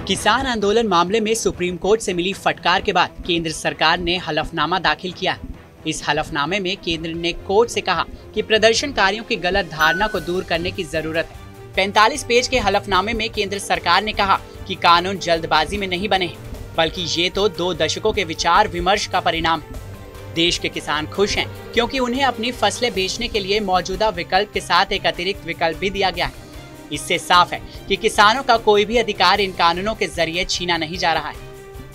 किसान आंदोलन मामले में सुप्रीम कोर्ट से मिली फटकार के बाद केंद्र सरकार ने हलफनामा दाखिल किया। इस हलफनामे में केंद्र ने कोर्ट से कहा कि प्रदर्शनकारियों की गलत धारणा को दूर करने की जरूरत है। 45 पेज के हलफनामे में केंद्र सरकार ने कहा कि कानून जल्दबाजी में नहीं बने हैं, बल्कि ये तो 2 दशकों के विचार विमर्श का परिणाम है। देश के किसान खुश हैं क्योंकि उन्हें अपनी फसलें बेचने के लिए मौजूदा विकल्प के साथ एक अतिरिक्त विकल्प भी दिया गया है। इससे साफ है कि किसानों का कोई भी अधिकार इन कानूनों के जरिए छीना नहीं जा रहा है।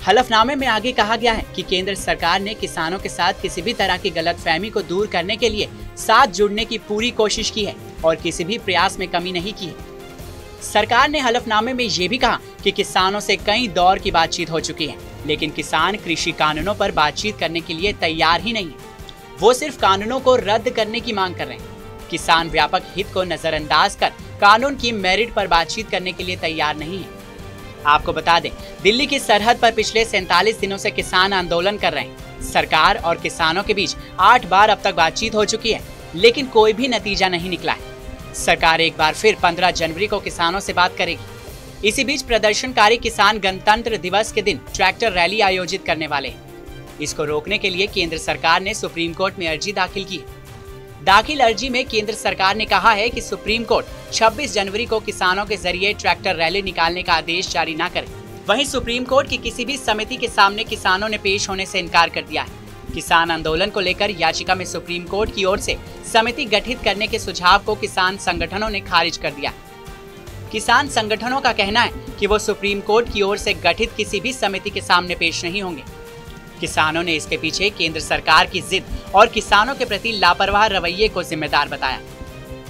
हलफनामे में आगे कहा गया है कि केंद्र सरकार ने किसानों के साथ किसी भी तरह की गलतफहमी को दूर करने के लिए साथ जुड़ने की पूरी कोशिश की है और किसी भी प्रयास में कमी नहीं की है। सरकार ने हलफनामे में ये भी कहा कि किसानों से कई दौर की बातचीत हो चुकी है, लेकिन किसान कृषि कानूनों पर बातचीत करने के लिए तैयार ही नहीं है। वो सिर्फ कानूनों को रद्द करने की मांग कर रहे हैं। किसान व्यापक हित को नजरअंदाज कर कानून की मेरिट पर बातचीत करने के लिए तैयार नहीं है। आपको बता दें, दिल्ली की सरहद पर पिछले 47 दिनों से किसान आंदोलन कर रहे हैं। सरकार और किसानों के बीच 8 बार अब तक बातचीत हो चुकी है, लेकिन कोई भी नतीजा नहीं निकला है। सरकार एक बार फिर 15 जनवरी को किसानों से बात करेगी। इसी बीच प्रदर्शनकारी किसान गणतंत्र दिवस के दिन ट्रैक्टर रैली आयोजित करने वाले हैं। इसको रोकने के लिए केंद्र सरकार ने सुप्रीम कोर्ट में अर्जी दाखिल की। दाखिल अर्जी में केंद्र सरकार ने कहा है कि सुप्रीम कोर्ट 26 जनवरी को किसानों के जरिए ट्रैक्टर रैली निकालने का आदेश जारी न करे। वहीं सुप्रीम कोर्ट की किसी भी समिति के सामने किसानों ने पेश होने से इनकार कर दिया है। किसान आंदोलन को लेकर याचिका में सुप्रीम कोर्ट की ओर से समिति गठित करने के सुझाव को किसान संगठनों ने खारिज कर दिया। किसान संगठनों का कहना है कि वो सुप्रीम कोर्ट की ओर से गठित किसी भी समिति के सामने पेश नहीं होंगे। किसानों ने इसके पीछे केंद्र सरकार की जिद और किसानों के प्रति लापरवाह रवैये को जिम्मेदार बताया।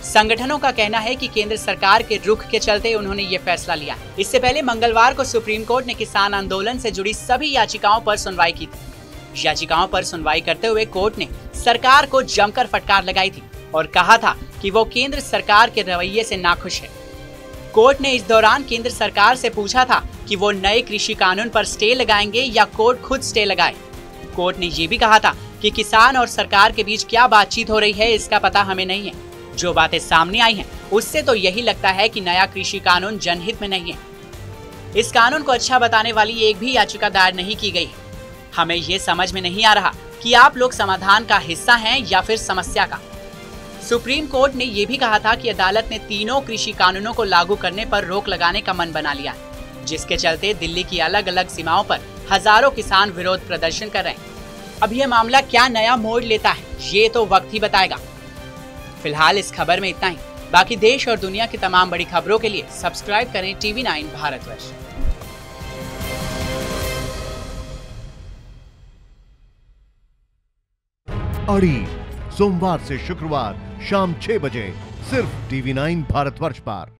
संगठनों का कहना है कि केंद्र सरकार के रुख के चलते उन्होंने ये फैसला लिया। इससे पहले मंगलवार को सुप्रीम कोर्ट ने किसान आंदोलन से जुड़ी सभी याचिकाओं पर सुनवाई की थी। याचिकाओं पर सुनवाई करते हुए कोर्ट ने सरकार को जमकर फटकार लगाई थी और कहा था कि वो केंद्र सरकार के रवैये से नाखुश है। कोर्ट ने इस दौरान केंद्र सरकार से पूछा था कि वो नए कृषि कानून पर स्टे लगाएंगे या कोर्ट खुद स्टे लगाए। कोर्ट ने ये भी कहा था कि किसान और सरकार के बीच क्या बातचीत हो रही है इसका पता हमें नहीं है। जो बातें सामने आई हैं उससे तो यही लगता है कि नया कृषि कानून जनहित में नहीं है। इस कानून को अच्छा बताने वाली एक भी याचिका दायर नहीं की गई। हमें ये समझ में नहीं आ रहा कि आप लोग समाधान का हिस्सा हैं या फिर समस्या का। सुप्रीम कोर्ट ने यह भी कहा था कि अदालत ने तीनों कृषि कानूनों को लागू करने पर रोक लगाने का मन बना लिया है, जिसके चलते दिल्ली की अलग अलग सीमाओं पर हजारों किसान विरोध प्रदर्शन कर रहे हैं। अब यह मामला क्या नया मोड़ लेता है ये तो वक्त ही बताएगा। फिलहाल इस खबर में इतना ही। बाकी देश और दुनिया की तमाम बड़ी खबरों के लिए सब्सक्राइब करें TV9 भारतवर्ष। अड़ी सोमवार से शुक्रवार शाम 6 बजे सिर्फ TV9 भारतवर्ष पर।